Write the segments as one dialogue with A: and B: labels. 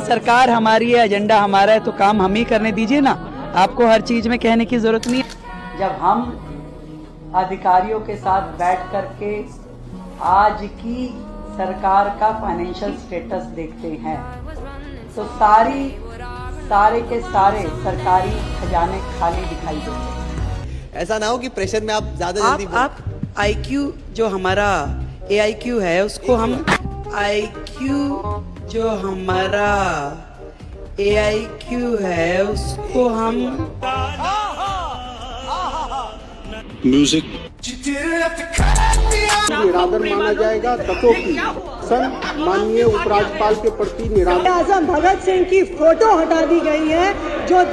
A: सरकार हमारी है, एजेंडा हमारा है, तो काम हम ही करने दीजिए ना। आपको हर चीज में कहने की जरूरत नहीं है। जब हम अधिकारियों के साथ बैठ करके आज की सरकार का फाइनेंशियल स्टेटस देखते हैं तो सारे के सारे सरकारी खजाने खाली दिखाई देते हैं।
B: ऐसा ना हो कि प्रेशर में आप ज्यादा जल्दी
A: आप IQ जो हमारा AIQ है उसको हम IQ जो हमारा AIQ है उसको हम
C: म्यूजिक
D: निरादर माना जाएगा। दसों की सन माननीय उपराज्यपाल के प्रति निरादर।
E: आजम भगत सिंह की फोटो हटा दी गई है जो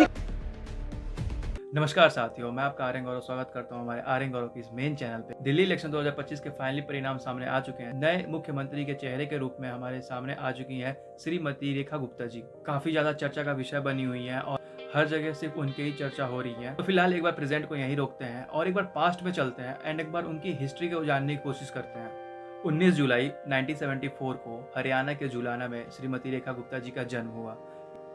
F: नमस्कार साथियों, मैं आपका आर्यन गौरव स्वागत करता हूं हमारे आर्यन गौरव की इस मेन चैनल पे। दिल्ली इलेक्शन 2025 के फाइनली परिणाम सामने आ चुके हैं। नए मुख्यमंत्री के चेहरे के रूप में हमारे सामने आ चुकी हैं श्रीमती रेखा गुप्ता जी। काफी ज्यादा चर्चा का विषय बनी हुई हैं और हर जगह सिर्फ उनकी ही चर्चा हो रही है। तो फिलहाल एक बार प्रेजेंट को यहीं रोकते हैं और एक बार पास्ट में चलते हैं एंड एक बार उनकी हिस्ट्री को जानने की कोशिश करते हैं। 19 जुलाई 1974 को हरियाणा के जुलाना में श्रीमती रेखा गुप्ता जी का जन्म हुआ।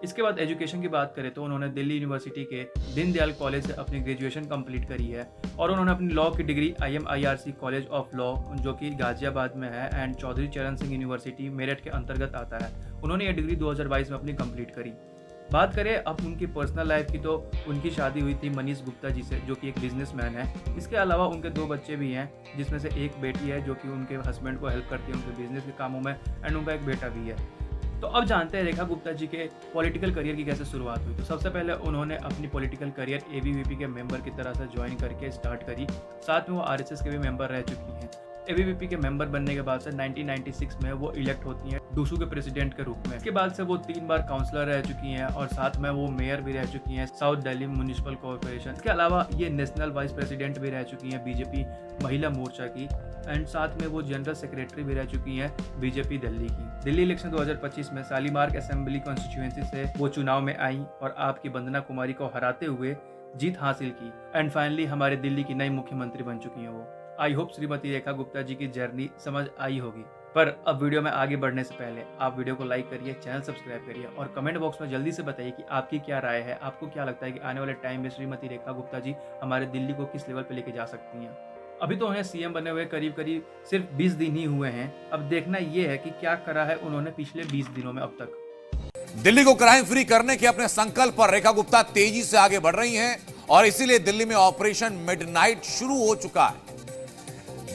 F: इसके बाद एजुकेशन की बात करें तो उन्होंने दिल्ली यूनिवर्सिटी के दीनदयाल कॉलेज से अपनी ग्रेजुएशन कंप्लीट करी है और उन्होंने अपनी लॉ की degree IMIRC college of law जो कि गाजियाबाद में है एंड चौधरी चरण सिंह यूनिवर्सिटी मेरठ के अंतर्गत आता है, उन्होंने ये डिग्री 2022 में अपनी कंप्लीट करी। बात करें अब उनकी पर्सनल लाइफ की तो उनकी शादी हुई थी मनीष गुप्ता जी से जो कि एक बिजनेसमैन है। इसके अलावा उनके 2 बच्चे भी हैं जिसमें से एक बेटी है जो कि उनके हस्बैंड को हेल्प करती है उनके बिजनेस के कामों में एंड उनका एक बेटा भी है। तो अब जानते हैं रेखा गुप्ता जी के पॉलिटिकल करियर की कैसे शुरुआत हुई। तो सबसे पहले उन्होंने अपनी पॉलिटिकल करियर ABVP के मेंबर की तरह से ज्वाइन करके स्टार्ट करी। साथ में वो RSS के भी मेंबर रह चुकी हैं। ABVP के मेंबर बनने के बाद से 1996 में वो इलेक्ट होती हैं डूसू के प्रेसिडेंट के रूप में। इसके बाद से वो 3 बार काउंसलर रह चुकी हैं और साथ में वो मेयर भी रह चुकी हैं साउथ दिल्ली म्युनिसिपल कॉर्पोरेशन। इसके अलावा ये नेशनल वाइस प्रेसिडेंट भी रह चुकी हैं BJP महिला मोर्चा की एंड साथ में वो जनरल सेक्रेटरी भी रह चुकी हैं BJP दिल्ली की। दिल्ली इलेक्शन 2025 में शालीमार असेंबली कॉन्स्टिट्यूएंसी से वो चुनाव में आई और आपकी वंदना कुमारी को हराते हुए जीत हासिल की एंड फाइनली हमारे दिल्ली की नई मुख्यमंत्री बन चुकी हैं वो। आई होप श्रीमती रेखा गुप्ता जी की जर्नी समझ आई होगी। पर अब वीडियो में आगे बढ़ने से पहले आप वीडियो को लाइक करिए, चैनल सब्सक्राइब करिए और कमेंट बॉक्स में जल्दी से बताइए कि आपकी क्या राय है। आपको क्या लगता है कि आने वाले टाइम में श्रीमती रेखा गुप्ता जी हमारे दिल्ली को किस लेवल पे लेके जा सकती हैं। अभी तो उन्हें CM बने हुए करीब सिर्फ 20 दिन ही हुए हैं। अब देखना ये है कि क्या करा है उन्होंने पिछले 20 दिनों में अब तक।
G: दिल्ली को क्राइम फ्री करने के अपने संकल्प पर रेखा गुप्ता तेजी से आगे बढ़ रही हैं और इसीलिए दिल्ली में ऑपरेशन मिडनाइट शुरू हो चुका है।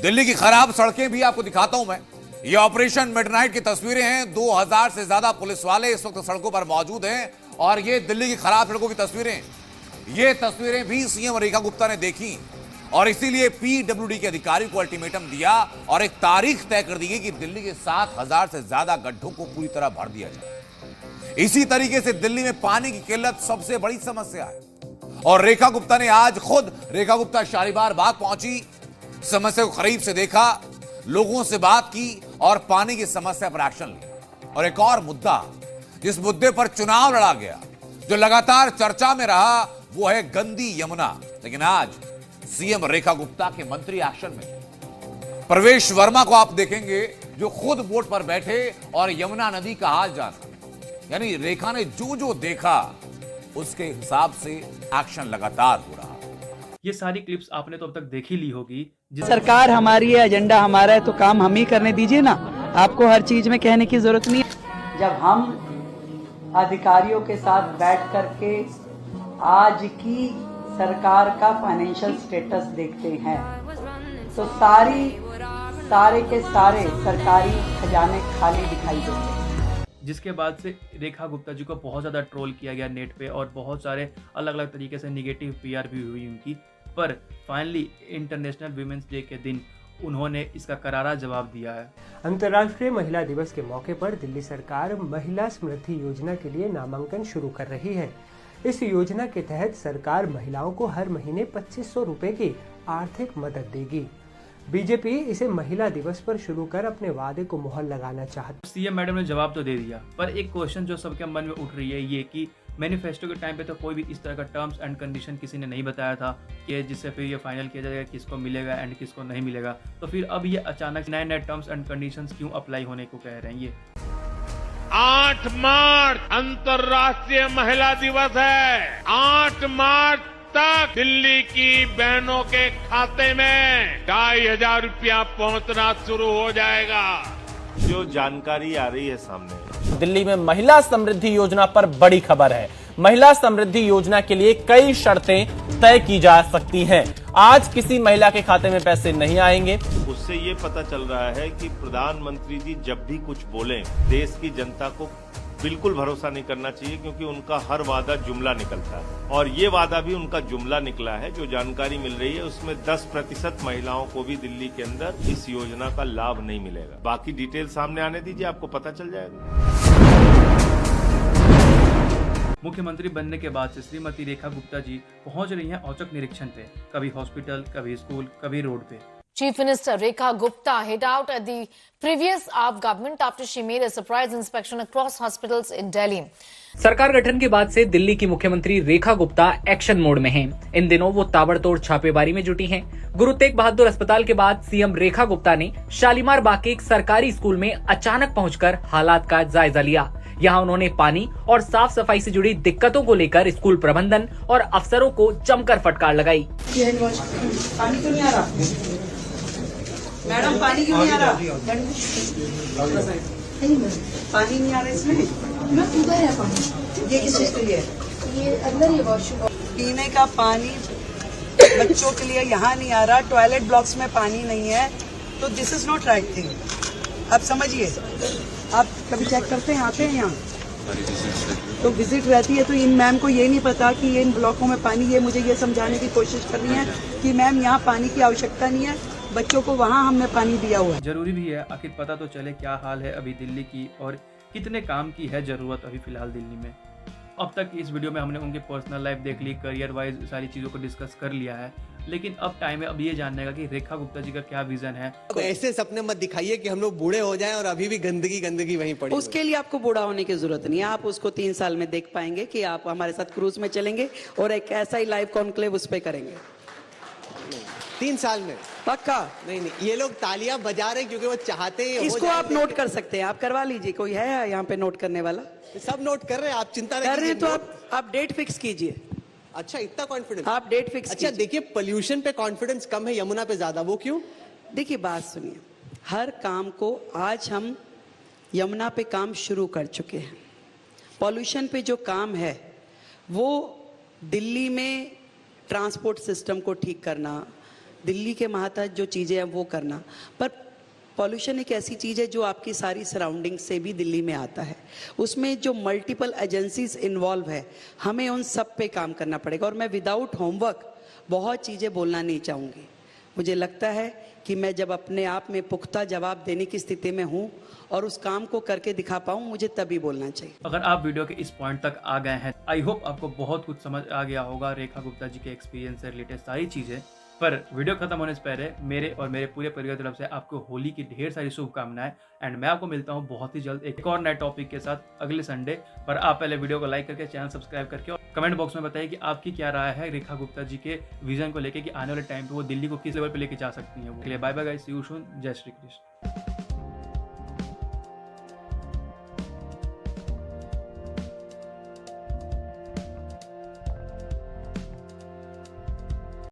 G: दिल्ली की खराब सड़कें भी आपको दिखाता हूं मैं। ये ऑपरेशन मिडनाइट की तस्वीरें हैं। 2000 से ज्यादा पुलिस वाले इस वक्त सड़कों पर मौजूद हैं और ये दिल्ली की खराब सड़कों की तस्वीरें। ये तस्वीरें भी CM रेखा गुप्ता ने देखी और इसीलिए PWD के अधिकारी को अल्टीमेटम दिया और एक तारीख तय कर दी गई कि दिल्ली के 7000 से ज्यादा गड्ढों को पूरी तरह भर दिया जाए। इसी तरीके से दिल्ली में पानी की किल्लत सबसे बड़ी समस्या है और रेखा गुप्ता ने आज खुद रेखा गुप्ता शालीमार बाग पहुंची, समस्या को करीब से देखा, लोगों से बात की और पानी की समस्या पर एक्शन लिया। और एक और मुद्दा जिस मुद्दे पर चुनाव लड़ा गया जो लगातार चर्चा में रहा वो है गंदी यमुना। लेकिन आज CM रेखा गुप्ता के मंत्री एक्शन में। प्रवेश वर्मा को आप देखेंगे जो खुद बोट पर बैठे और यमुना नदी का हाल जाना। यानी रेखा ने जो देखा उसके हिसाब से एक्शन लगातार हो रहा।
F: ये सारी क्लिप्स आपने तो अब तक देख ही ली होगी।
A: सरकार हमारी है, एजेंडा हमारा है, तो काम हम ही करने दीजिए ना। आपको हर चीज में कहने की जरूरत नहीं है। जब हम अधिकारियों के साथ बैठ करके आज की सरकार का फाइनेंशियल स्टेटस देखते हैं तो सारे के सारे सरकारी खजाने खाली दिखाई देते हैं।
F: जिसके बाद से रेखा गुप्ता जी को बहुत ज़्यादा ट्रोल किया गया नेट पे और बहुत सारे अलग अलग तरीके से निगेटिव PR भी हुई उनकी। पर फाइनली इंटरनेशनल वीमेंस डे के दिन उन्होंने इसका करारा जवाब दिया है।
E: अंतर्राष्ट्रीय महिला दिवस के मौके पर दिल्ली सरकार महिला समृद्धि योजना के लिए नामांकन शुरू कर रही है। इस योजना के तहत सरकार महिलाओं को हर महीने 2500 रुपए की आर्थिक मदद देगी। बीजेपी इसे महिला दिवस पर शुरू कर अपने वादे को मुहर लगाना चाहती।
F: CM मैडम ने जवाब तो दे दिया, पर एक क्वेश्चन जो सबके मन में उठ रही है ये कि मैनिफेस्टो के टाइम पे तो कोई भी इस तरह का टर्म्स एंड कंडीशन किसी ने नहीं बताया था कि जिससे फिर ये फाइनल किया जाएगा किसको मिलेगा एंड किसको नहीं मिलेगा। तो फिर अब ये अचानक नए टर्म्स एंड कंडीशंस क्यों अप्लाई होने को कह रहे हैं ये।
H: 8 मार्च अंतर्राष्ट्रीय महिला दिवस है। 8 मार्च तक दिल्ली की बहनों के खाते में 2,500 रुपया पहुंचना शुरू हो जाएगा।
I: जो जानकारी आ रही है सामने,
J: दिल्ली में महिला समृद्धि योजना पर बड़ी खबर है। महिला समृद्धि योजना के लिए कई शर्तें तय की जा सकती हैं। आज किसी महिला के खाते में पैसे नहीं आएंगे।
I: उससे ये पता चल रहा है कि प्रधानमंत्री जी जब भी कुछ बोलें, देश की जनता को बिल्कुल भरोसा नहीं करना चाहिए, क्योंकि उनका हर वादा जुमला निकलता है और ये वादा भी उनका जुमला निकला है। जो जानकारी मिल रही है उसमें 10% महिलाओं को भी दिल्ली के अंदर इस योजना का लाभ नहीं मिलेगा। बाकी डिटेल सामने आने दीजिए, आपको पता चल जाएगा।
F: मुख्यमंत्री बनने के बाद से श्रीमती रेखा गुप्ता जी पहुंच रही हैं औचक निरीक्षण पे, कभी हॉस्पिटल, कभी स्कूल, कभी रोड पे।
K: Chief Minister Rekha Gupta hit out at the previous AAP government after she made a surprise inspection across hospitals in Delhi.
L: सरकार गठन के बाद से दिल्ली की मुख्यमंत्री रेखा गुप्ता एक्शन मोड में हैं। इन दिनों वो ताबड़तोड़ छापेमारी में जुटी हैं। गुरु तेग बहादुर अस्पताल के बाद सीएम रेखा गुप्ता ने शालीमार बाग के एक सरकारी स्कूल में अचानक पहुंचकर हालात का जायजा लिया। यहाँ उन्होंने पानी और साफ सफाई से जुड़ी दिक्कतों को लेकर स्कूल प्रबंधन और अफसरों को जमकर फटकार लगाई।
A: पानी क्यों नहीं आ रहा मैडम? पानी क्यों नहीं आ रहा? पानी नहीं आ रहा इसमें।
M: उधर है पानी।
A: ये किस चीज के लिए?
M: ये अंदर ही वॉशरूम।
A: पीने का पानी बच्चों के लिए यहाँ नहीं आ रहा। टॉयलेट ब्लॉक्स में पानी नहीं है, तो this is not right thing. आप समझिए, आप कभी चेक करते हैं, आते हैं यहाँ तो विजिट रहती है, तो इन मैम को ये नहीं पता कि ये इन ब्लॉकों में पानी, ये मुझे ये समझाने की कोशिश कर रही है कि मैम यहाँ पानी की आवश्यकता नहीं है, बच्चों को वहाँ हमने पानी दिया हुआ है।
F: जरूरी भी है, आखिर पता तो चले क्या हाल है अभी दिल्ली की और कितने काम की है जरूरत अभी फिलहाल दिल्ली में। अब तक इस वीडियो में हमने उनके पर्सनल लाइफ देख ली, करियर वाइज सारी चीज़ों को डिस्कस कर लिया है, लेकिन अब टाइम है अब ये जानने का कि रेखा गुप्ता जी का क्या विजन है।
B: अब ऐसे सपने मत दिखाइए कि हम लोग बूढ़े हो जाएं और अभी भी गंदगी वहीं पड़ी।
A: उसके लिए आपको बूढ़ा होने की जरूरत नहीं है। आप उसको 3 साल में देख पाएंगे कि आप हमारे साथ क्रूज में चलेंगे और एक ऐसा ही लाइव कॉन्क्लेव उस पर करेंगे
B: 3 साल में
A: पक्का।
B: नहीं, ये लोग तालियां बजा रहे हैं क्योंकि वो चाहते हैं।
A: इसको आप नोट कर सकते हैं, आप करवा लीजिए। कोई है यहाँ पे नोट करने वाला?
B: सब नोट कर रहे हैं, आप चिंता
A: कर रहे हैं तो आप डेट फिक्स कीजिए।
B: अच्छा, इतना कॉन्फिडेंस?
A: आप डेट फिक्स।
B: अच्छा देखिए, पोल्यूशन पे कॉन्फिडेंस कम है, यमुना पे ज्यादा, वो क्यों?
A: देखिए बात सुनिए, हर काम को आज हम यमुना पे काम शुरू कर चुके हैं। पॉल्यूशन पे जो काम है वो दिल्ली में ट्रांसपोर्ट सिस्टम को ठीक करना, दिल्ली के महत्व जो चीज़ें हैं वो करना, पर पॉल्यूशन एक ऐसी चीज़ है जो आपकी सारी सराउंडिंग से भी दिल्ली में आता है। उसमें जो मल्टीपल एजेंसीज इन्वॉल्व है, हमें उन सब पे काम करना पड़ेगा। और मैं विदाउट होमवर्क बहुत चीज़ें बोलना नहीं चाहूँगी। मुझे लगता है कि मैं जब अपने आप में पुख्ता जवाब देने की स्थिति में हूँ और उस काम को करके दिखा पाऊँ, मुझे तभी बोलना चाहिए।
F: अगर आप वीडियो के इस पॉइंट तक आ गए हैं, आई होप आपको बहुत कुछ समझ आ गया होगा रेखा गुप्ता जी के एक्सपीरियंस से रिलेटेड सारी चीज़ें। पर वीडियो खत्म होने से पहले मेरे और मेरे पूरे परिवार की तरफ से आपको होली की ढेर सारी शुभकामनाएं एंड मैं आपको मिलता हूं बहुत ही जल्द एक और नए टॉपिक के साथ अगले संडे। पर आप पहले वीडियो को लाइक करके चैनल सब्सक्राइब करके और कमेंट बॉक्स में बताइए कि आपकी क्या राय है रेखा गुप्ता जी के विजन को लेकर कि आने वाले टाइम पे वो दिल्ली को किस लेवल पे लेके जा सकती हैं। वो bye bye guys, see you soon, जय श्री कृष्ण।